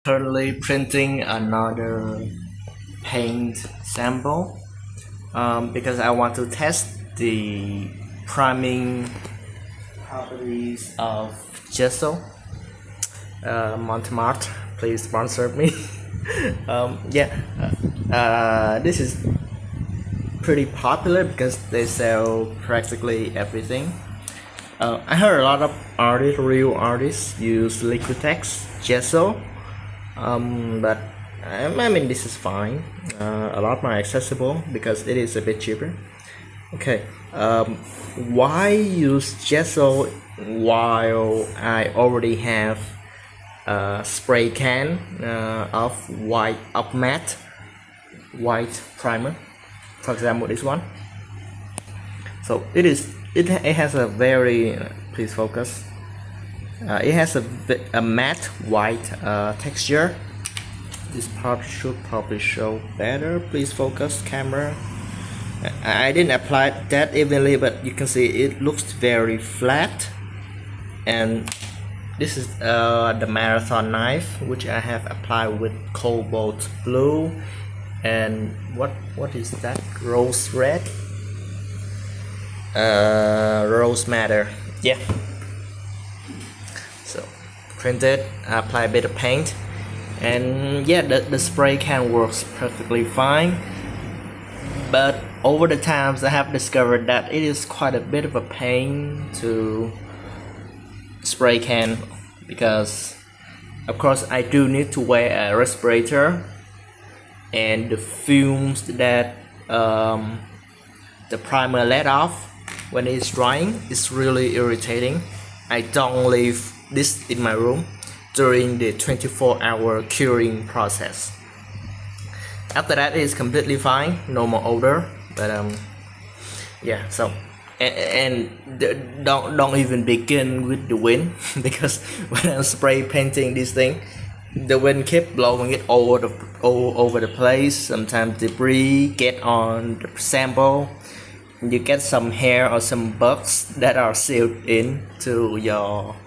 Currently printing another paint sample because I want to test the priming properties of Gesso. Montmartre, please sponsor me. This is pretty popular because they sell practically everything. I heard a lot of real artists use Liquitex, Gesso, but I mean this is fine. A lot more accessible because it is a bit cheaper. Okay, why use Gesso while I already have a spray can of matte white primer? For example, this one. So it has a very please focus. It has a matte white texture. This part should probably show better. Please focus, camera. I didn't apply that evenly, but you can see it looks very flat. And this is the marathon knife, which I have applied with cobalt blue and what is that? Rose red. Rose madder. Yeah. So printed, apply a bit of paint, and yeah, the spray can works perfectly fine. But over the times I have discovered that it is quite a bit of a pain to spray can, because of course I do need to wear a respirator, and the fumes that the primer let off when it's drying is really irritating. I don't leave this in my room during the 24-hour curing process. After that, it is completely fine, no more odor. But yeah, so don't even begin with the wind because when I'm spray painting this thing, the wind kept blowing it all over the place. Sometimes debris get on the sample. You get some hair or some bugs that are sealed into your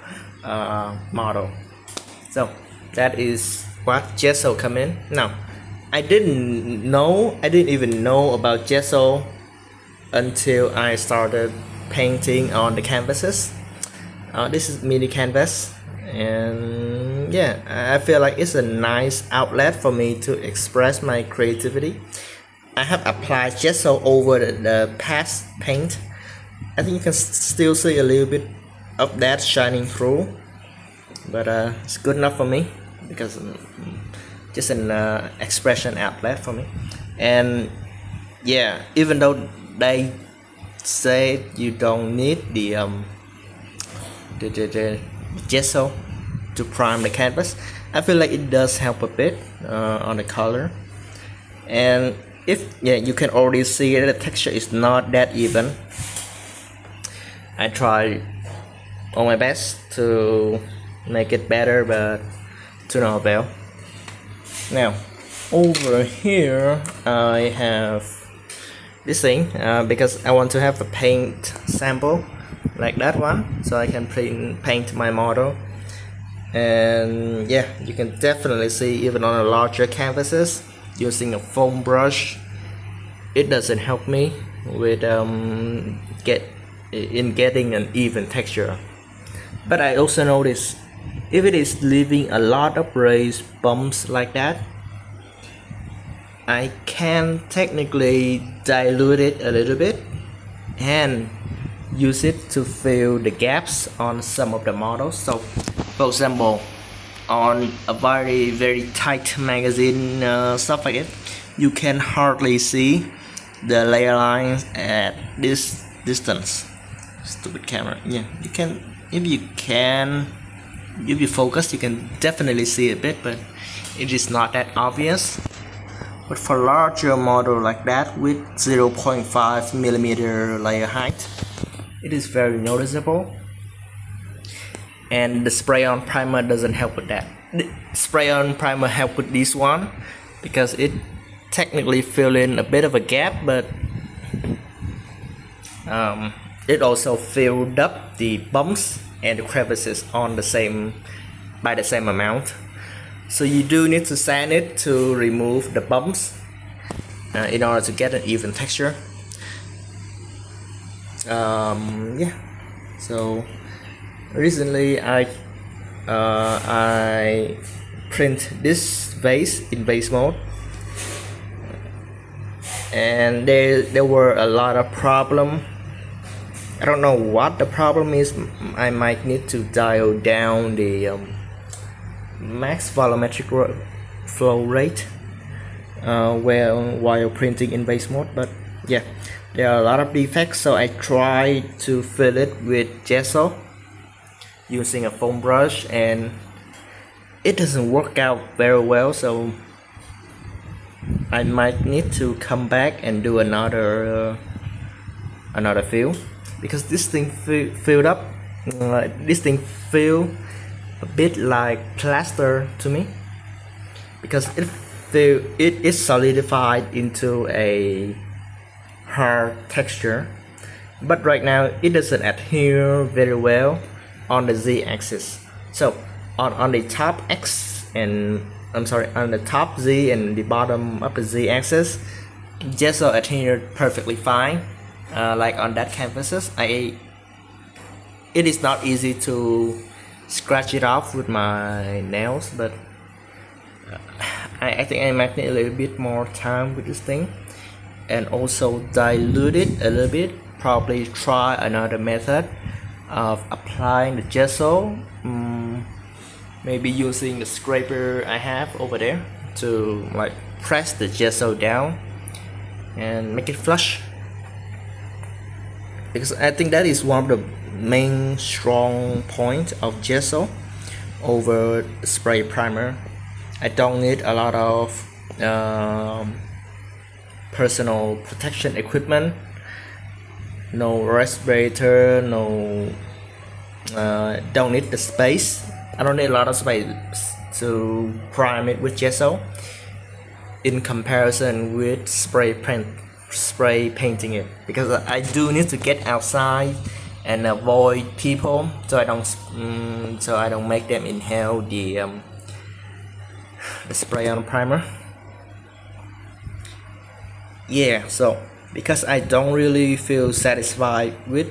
model. So that is what Gesso come in. Now I didn't even know about Gesso until I started painting on the canvases. This is mini canvas, and yeah, I feel like it's a nice outlet for me to express my creativity. I have applied Gesso over the past paint. I think you can still see a little bit of that shining through, but it's good enough for me because just an expression outlet for me. And yeah, even though they say you don't need the Gesso to prime the canvas, I feel like it does help a bit on the color. And you can already see that the texture is not that even. I tried on my best to make it better, but to no avail. Now over here I have this thing because I want to have a paint sample like that one, so I can paint my model. And yeah, you can definitely see even on a larger canvases, using a foam brush, it doesn't help me with getting an even texture. But I also notice if it is leaving a lot of raised bumps like that, I can technically dilute it a little bit and use it to fill the gaps on some of the models. So for example, on a very tight magazine, stuff like it, you can hardly see the layer lines at this distance. Stupid camera. Yeah, you can, if you focus, you can definitely see a bit, but it is not that obvious. But for larger model like that with 0.5 millimeter layer height, it is very noticeable. And the spray-on primer doesn't help with that. The spray-on primer help with this one because it technically fill in a bit of a gap, but it also filled up the bumps and the crevices on by the same amount. So you do need to sand it to remove the bumps in order to get an even texture. Yeah, so recently I print this vase in vase mode, and there were a lot of problem. I don't know what the problem is. I might need to dial down the max volumetric flow rate while printing in vase mode, but yeah, there are a lot of defects, so I tried to fill it with gesso using a foam brush, and it doesn't work out very well, so I might need to come back and do another fill, because this thing filled up. This thing feel a bit like plaster to me, because it is solidified into a hard texture, but right now it doesn't adhere very well on the z-axis. So on the top x and on the top z and the bottom of the z-axis, gesso adhered perfectly fine. Like on that canvases, it is not easy to scratch it off with my nails, but I think I might need a little bit more time with this thing, and also dilute it a little bit. Probably try another method of applying the gesso, maybe using the scraper I have over there to like press the gesso down and make it flush, because I think that is one of the main strong point of gesso over spray primer. I don't need a lot of personal protection equipment, no respirator, no don't need the space. I don't need a lot of space to prime it with gesso in comparison with spray painting it, because I do need to get outside and avoid people, so I don't make them inhale the spray on the primer. Yeah, so because I don't really feel satisfied with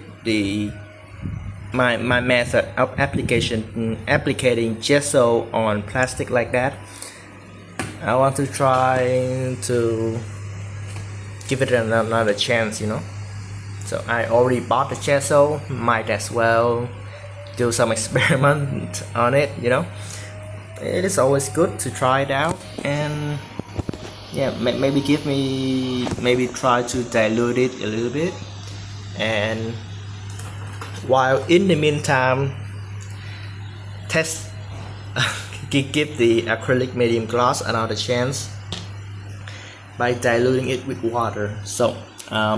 my method of applicating gesso on plastic like that, I want to try to give it another chance, you know. So I already bought the gesso, might as well do some experiment on it, you know. It is always good to try it out, and yeah, maybe try to dilute it a little bit, and while in the meantime test give the acrylic medium gloss another chance by diluting it with water. So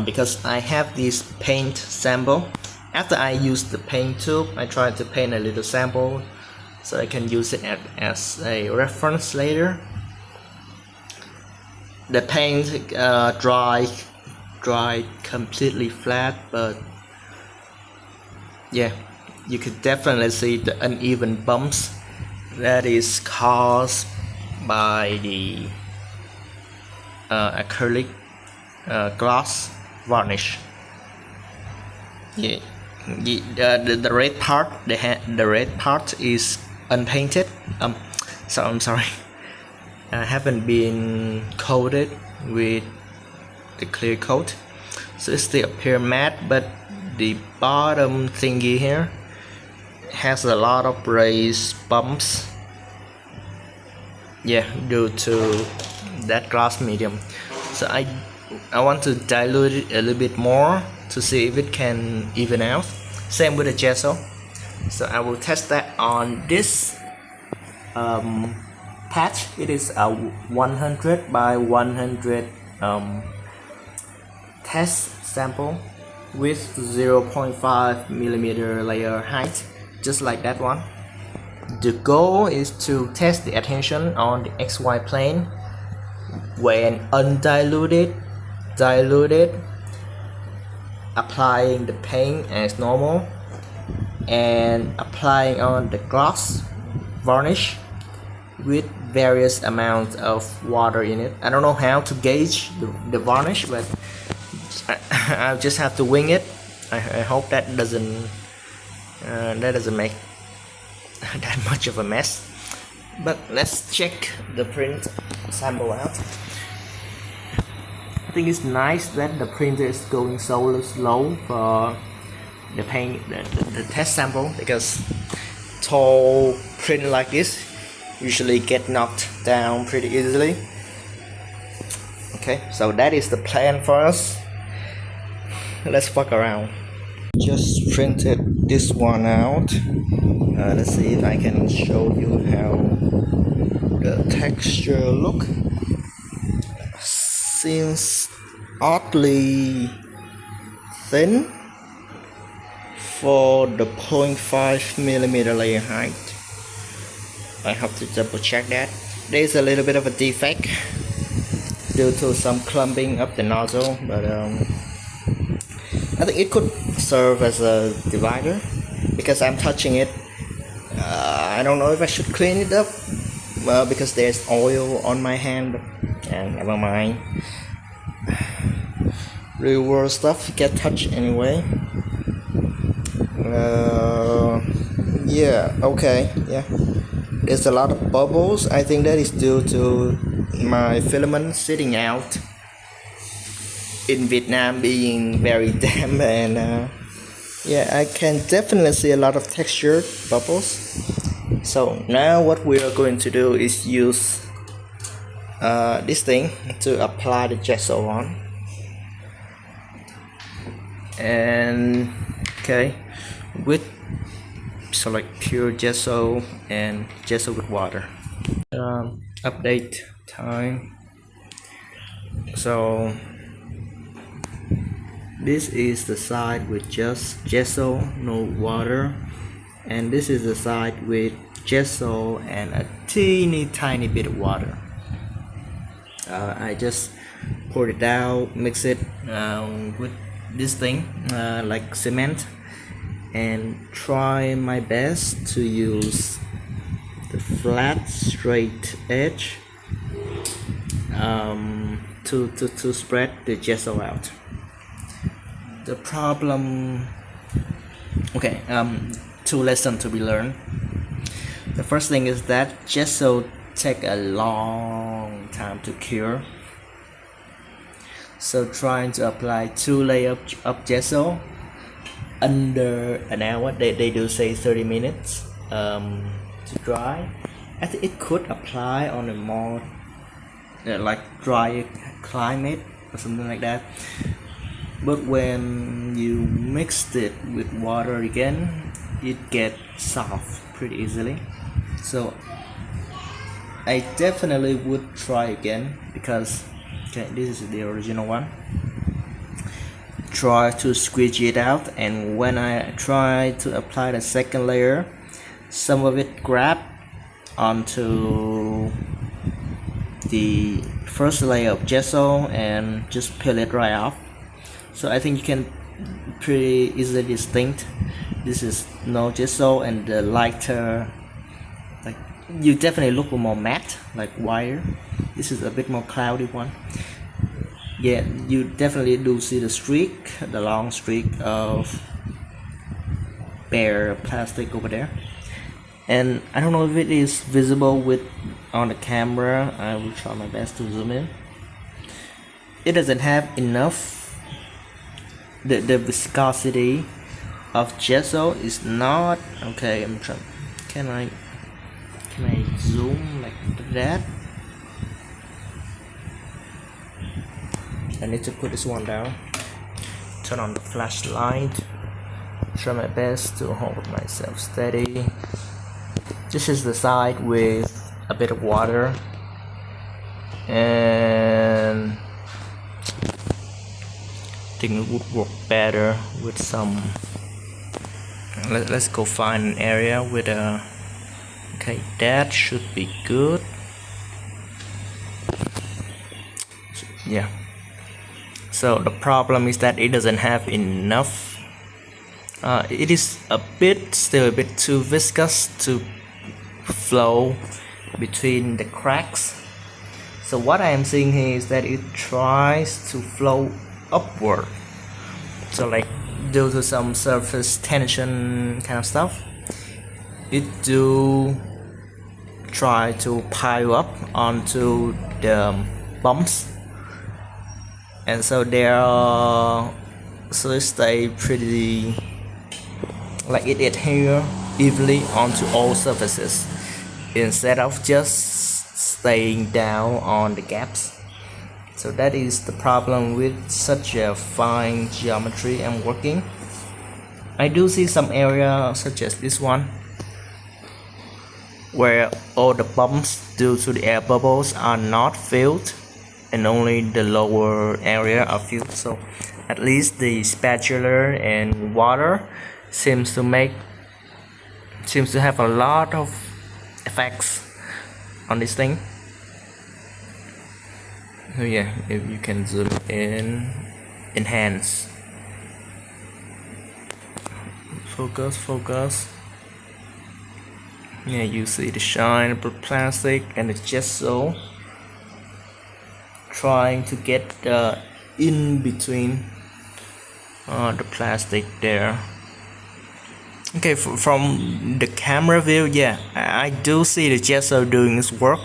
because I have this paint sample, after I use the paint tube, I try to paint a little sample so I can use it as a reference later. The paint dried completely flat, but yeah, you could definitely see the uneven bumps that is caused by the acrylic gloss varnish. Yeah, the red part, the red part is unpainted. So I'm sorry, I haven't been coated with the clear coat, so it still appear matte, but the bottom thingy here has a lot of raised bumps, yeah, due to that glass medium. So I want to dilute it a little bit more to see if it can even out. Same with the gesso, so I will test that on this patch. It is a 100 by 100 test sample with 0.5 millimeter layer height, just like that one. The goal is to test the adhesion on the XY plane when undiluted, diluted, applying the paint as normal, and applying on the gloss varnish with various amounts of water in it. I don't know how to gauge the varnish, but I'll just have to wing it. I hope that doesn't make that much of a mess. But let's check the print sample out. I think it's nice that the printer is going so slow for the test sample, because tall print like this usually get knocked down pretty easily. Okay, so that is the plan for us. Let's fuck around. Just printed this one out. Let's see if I can show you how the texture look. Seems oddly thin for the 0.5mm layer height. I have to double check that. There's a little bit of a defect due to some clumping up the nozzle, but I think it could serve as a divider because I'm touching it. I don't know if I should clean it up, well, because there's oil on my hand, and never mind. Real world stuff get touched anyway. Yeah, okay, yeah. There's a lot of bubbles. I think that is due to my filament sitting out in Vietnam being very damp, and yeah, I can definitely see a lot of textured bubbles. So now what we are going to do is use this thing to apply the gesso on. And okay, with select pure gesso and gesso with water. Update time. So this is the side with just gesso, no water, and this is the side with gesso and a teeny tiny bit of water. I just poured it out, mix it with this thing like cement, and try my best to use the flat straight edge to spread the gesso out. The problem, okay, two lessons to be learned. The first thing is that gesso take a long time to cure, so trying to apply 2 layers of gesso under an hour, they do say 30 minutes to dry. I think it could apply on a more like dry climate or something like that, but when you mixed it with water again, it gets soft pretty easily. So I definitely would try again, because okay, this is the original one. Try to squeeze it out, and when I try to apply the second layer, some of it grab onto the first layer of gesso and just peel it right off. So I think you can pretty easily distinct this is no gesso, and the lighter, like, you definitely look more matte, like wire. This is a bit more cloudy one. Yeah, you definitely do see the streak, the long streak of bare plastic over there. And I don't know if it is visible with on the camera. I will try my best to zoom in. It doesn't have enough, the viscosity of gesso is not okay. I'm trying, can I zoom like that? I need to put this one down, turn on the flashlight, try my best to hold myself steady. This is the side with a bit of water, and I think it would work better with some, let's go find an area with a, okay, that should be good. Yeah, so the problem is that it doesn't have enough. It is still a bit too viscous to flow between the cracks. So what I am seeing here is that it tries to flow upward. So like due to some surface tension kind of stuff, it do try to pile up onto the bumps, and so they are so it stay pretty like it adhere evenly onto all surfaces instead of just staying down on the gaps. So that is the problem with such a fine geometry I'm working. I do see some area such as this one where all the bumps due to the air bubbles are not filled and only the lower area are filled. So at least the spatula and water seems to have a lot of effects on this thing. So yeah, if you can zoom in, enhance, focus. Yeah, you see the shine of the plastic and the gesso trying to get in between the plastic there. Okay, from the camera view, yeah, I do see the gesso doing its work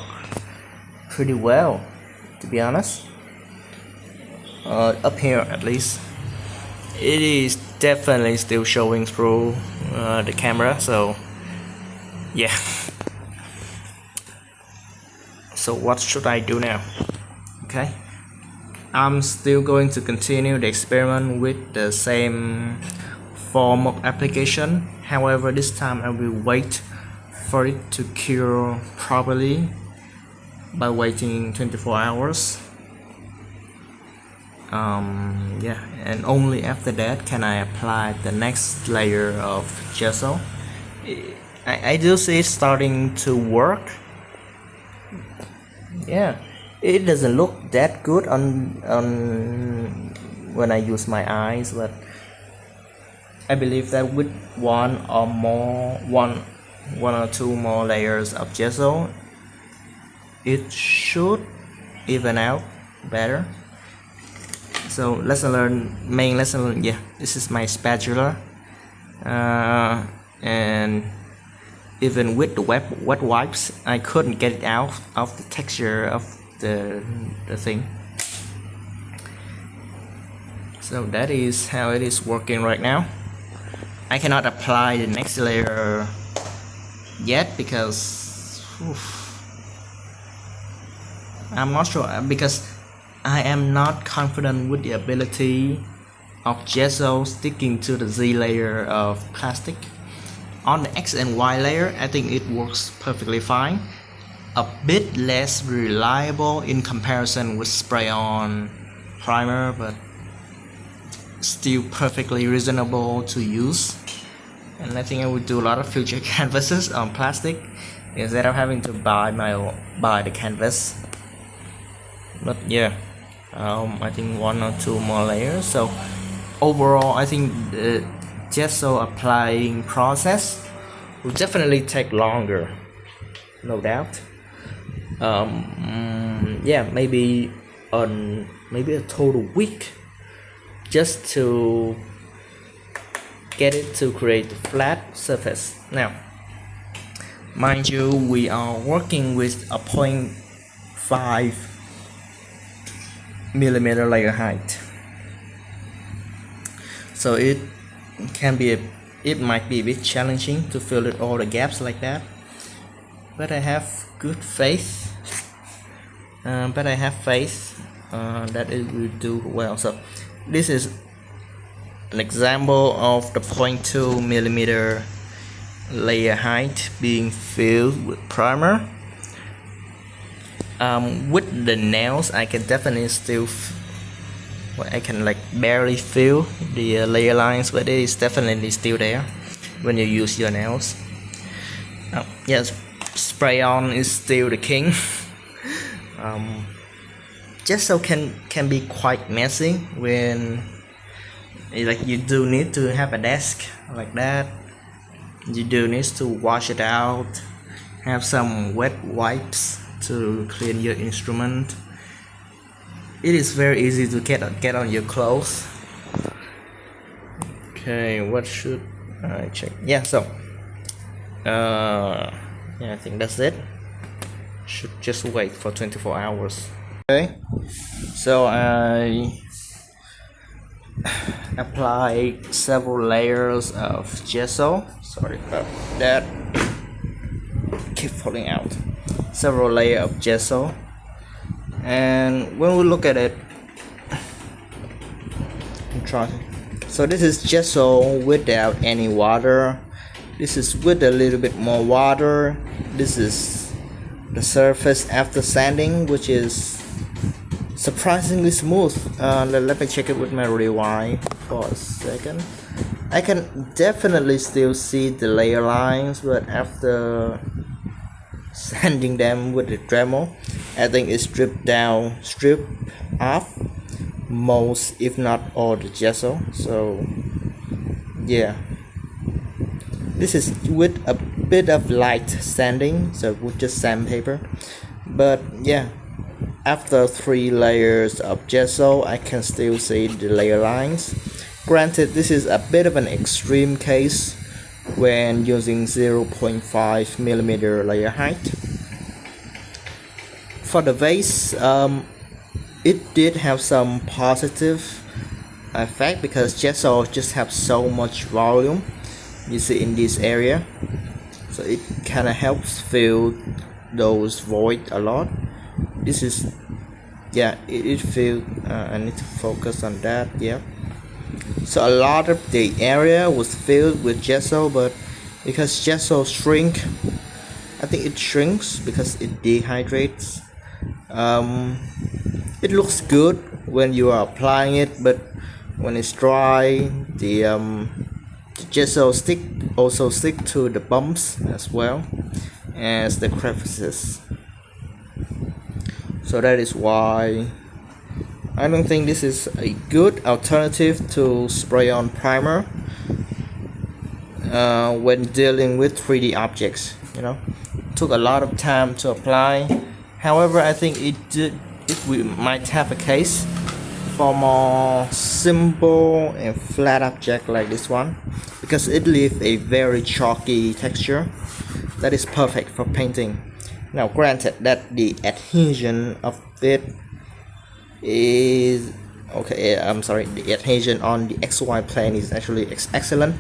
pretty well, to be honest. Up here at least, it is definitely still showing through the camera, so yeah. So what should I do now? Okay, I'm still going to continue the experiment with the same form of application. However, this time I will wait for it to cure properly by waiting 24 hours. Yeah, and only after that can I apply the next layer of gesso. I do see it starting to work. Yeah, it doesn't look that good on when I use my eyes, but I believe that with one or two more layers of gesso, it should even out better. So main lesson learned, yeah, this is my spatula, and even with the wet wipes I couldn't get it out of the texture of the thing. So that is how it is working right now. I cannot apply the next layer yet because I'm not sure, because I am not confident with the ability of gesso sticking to the Z layer of plastic. On the X and Y layer, I think it works perfectly fine. A bit less reliable in comparison with spray-on primer, but still perfectly reasonable to use. And I think I would do a lot of future canvases on plastic instead of having to buy the canvas. But yeah, I think one or two more layers. So overall, I think the gesso applying process will definitely take longer, no doubt. Yeah, maybe a total week just to get it to create a flat surface. Now, mind you, we are working with a 0.5 millimeter layer height, so it might be a bit challenging to fill in all the gaps like that, but I have good faith. That it will do well. So this is an example of the 0.2 millimeter layer height being filled with primer. With the nails, I can definitely still I can like barely feel the layer lines, but it is definitely still there when you use your nails. Yes, spray on is still the king. Gesso can be quite messy when like you do need to have a desk like that. You do need to wash it out have some wet wipes to clean your instrument. It is very easy to get on your clothes. Okay, what should I check? Yeah, so yeah, I think that's it. Should just wait for 24 hours. Okay, so I applied several layers of gesso. Sorry about that. Keep falling out. Several layers of gesso, and when we look at it, so this is gesso without any water. This is with a little bit more water. This is the surface after sanding, which is surprisingly smooth. Let me check it with my rewind for a second. I can definitely still see the layer lines, but after sanding them with the Dremel, I think it's stripped off most, if not all, the gesso. So yeah, this is with a bit of light sanding, so with just sandpaper. But yeah, after 3 layers of gesso, I can still see the layer lines. Granted, this is a bit of an extreme case when using 0.5mm layer height. For the vase, it did have some positive effect because gesso just have so much volume, you see, in this area, so it kind of helps fill those void a lot. This is, yeah, it filled. I need to focus on that. Yeah, so a lot of the area was filled with gesso, but because gesso shrink, I think it shrinks because it dehydrates. It looks good when you are applying it, but when it's dry, the gesso also stick to the bumps as well as the crevices. So that is why I don't think this is a good alternative to spray-on primer when dealing with 3D objects. You know, it took a lot of time to apply. However, I think we might have a case for more simple and flat object like this one, because it leaves a very chalky texture that is perfect for painting. Now, granted that the adhesion of it is okay. The adhesion on the XY plane is actually excellent.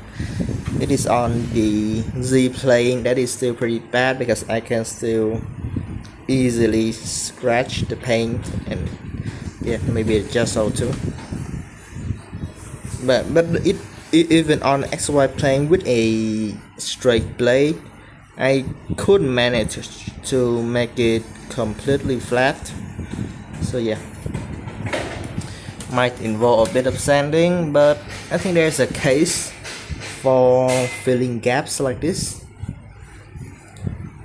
It is on the Z plane that is still pretty bad, because I can still easily scratch the paint, and yeah, maybe a gesso too. But it even on XY plane with a straight blade, I could manage to make it completely flat. So yeah, might involve a bit of sanding, but I think there's a case for filling gaps like this.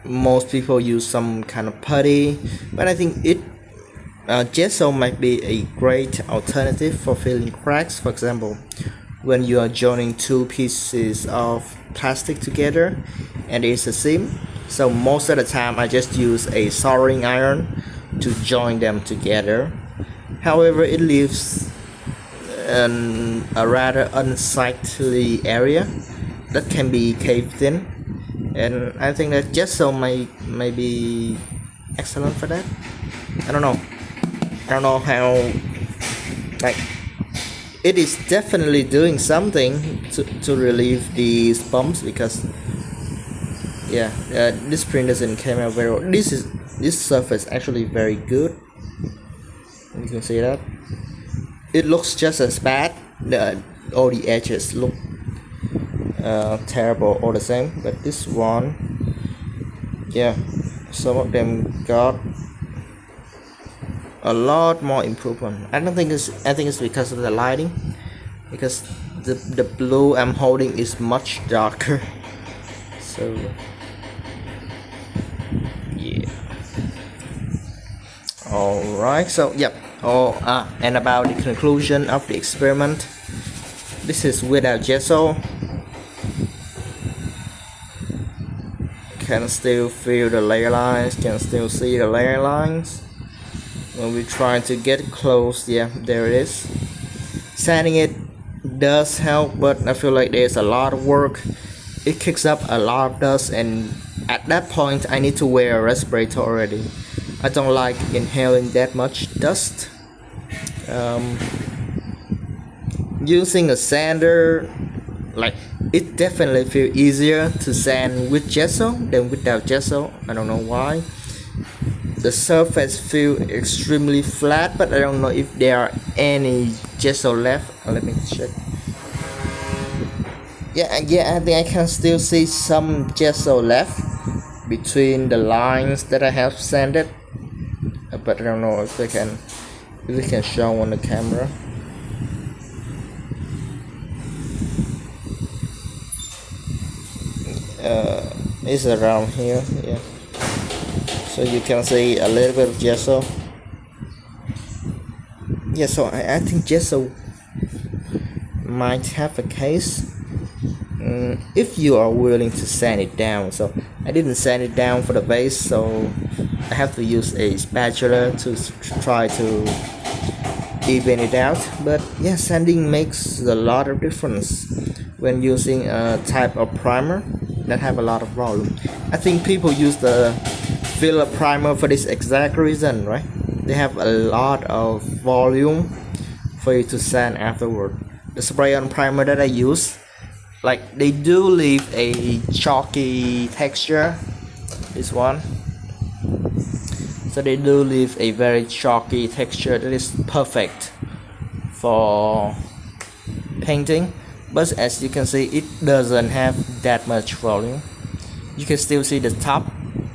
Most people use some kind of putty, but I think gesso might be a great alternative for filling cracks. For example, when you are joining 2 pieces of plastic together and there is a seam, so most of the time I just use a soldering iron to join them together. However, it leaves a rather unsightly area that can be caved in, and I think that gesso may be excellent for that. I don't know how, like, it is definitely doing something to relieve these bumps, because yeah, this print doesn't came out very well. This surface actually very good. You can see that it looks just as bad. All the edges look terrible all the same, but this one, yeah, some of them got a lot more improvement. I think it's because of the lighting, because the blue I'm holding is much darker. So yeah, alright, so yep. And about the conclusion of the experiment, this is without gesso. can still feel the layer lines, can still see the layer lines. When we try to get close, yeah, there it is. Sanding it does help, but I feel like there's a lot of work. It kicks up a lot of dust, and at that point I need to wear a respirator already. I don't like inhaling that much dust. Using a sander, like, it definitely feels easier to sand with gesso than without gesso. I don't know why. The surface feels extremely flat, but I don't know if there are any gesso left. Let me check. Yeah, I think I can still see some gesso left between the lines that I have sanded, but I don't know if it can show on the camera. It's around here, yeah. So you can see a little bit of gesso. Yeah, so I think gesso might have a case if you are willing to sand it down. So I didn't sand it down for the base, so I have to use a spatula to try to even it out. But yeah, sanding makes a lot of difference when using a type of primer that have a lot of volume. I think people use the filler primer for this exact reason, right? They have a lot of volume for you to sand afterward. The spray-on primer that I use, like, they do leave a chalky texture, this one. So they do leave a very chalky texture that is perfect for painting, but as you can see, it doesn't have that much volume. You can still see the top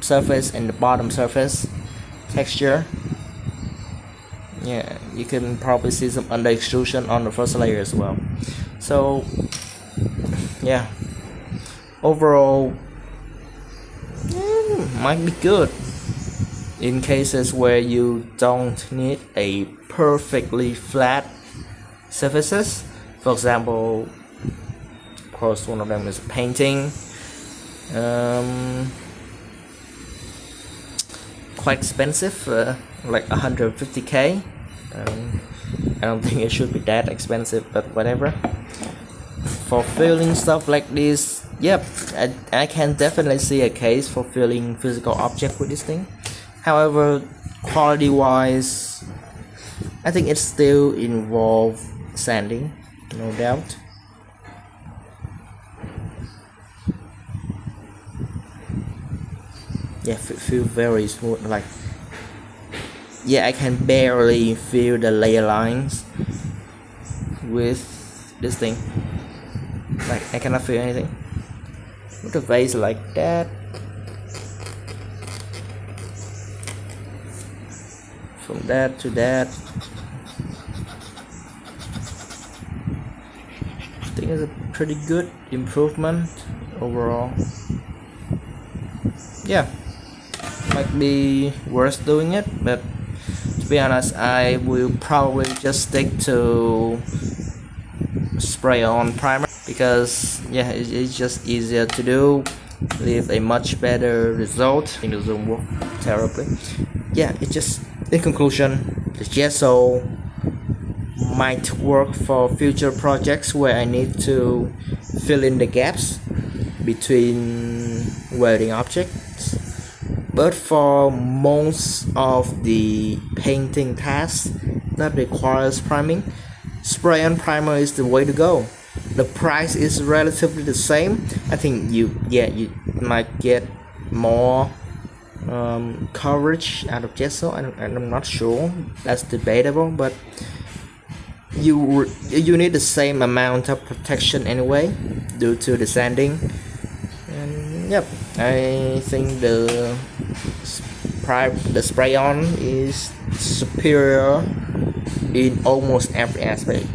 surface and the bottom surface texture. Yeah, you can probably see some under extrusion on the first layer as well. So yeah, overall, might be good in cases where you don't need a perfectly flat surfaces. For example, of course, one of them is painting. Quite expensive, like 150k. I don't think it should be that expensive, but whatever. For filling stuff like this, yep, I can definitely see a case for filling physical object with this thing. However, quality wise, I think it still involves sanding, no doubt. Yeah, feel very smooth. Like, yeah, I can barely feel the layer lines with this thing. Like, I cannot feel anything with the vase like that. From that to that, I think it's a pretty good improvement overall. Yeah, might be worth doing it, but to be honest, I will probably just stick to spray on primer, because yeah, it's just easier to do, leave a much better result. In the zoom work terribly. Yeah, it just, in conclusion, the gesso might work for future projects where I need to fill in the gaps between welding objects. But for most of the painting tasks that requires priming, spray on primer is the way to go. The price is relatively the same. I think you might get more coverage out of gesso. I'm not sure, that's debatable, but you need the same amount of protection anyway due to the sanding. And yep, I think the spray on is superior in almost every aspect.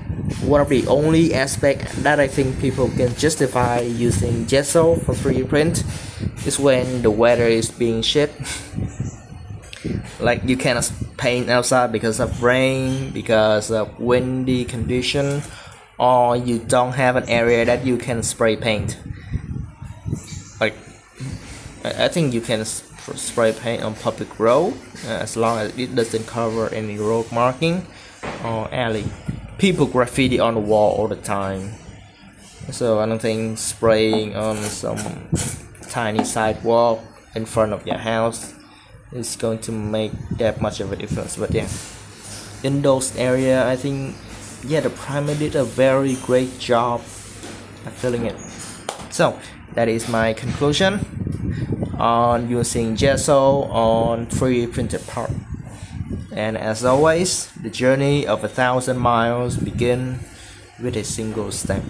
One of the only aspect that I think people can justify using gesso for 3D print is when the weather is being shit. Like, you cannot paint outside because of rain, because of windy condition, or you don't have an area that you can spray paint. Like, I think you can spray paint on public road as long as it doesn't cover any road marking or alley. People graffiti on the wall all the time, so I don't think spraying on some tiny sidewalk in front of your house is going to make that much of a difference. But yeah, in those areas, I think, yeah, the primer did a very great job at filling it. So that is my conclusion on using gesso on 3D printed part. And as always, the journey of 1,000 miles begins with a single step.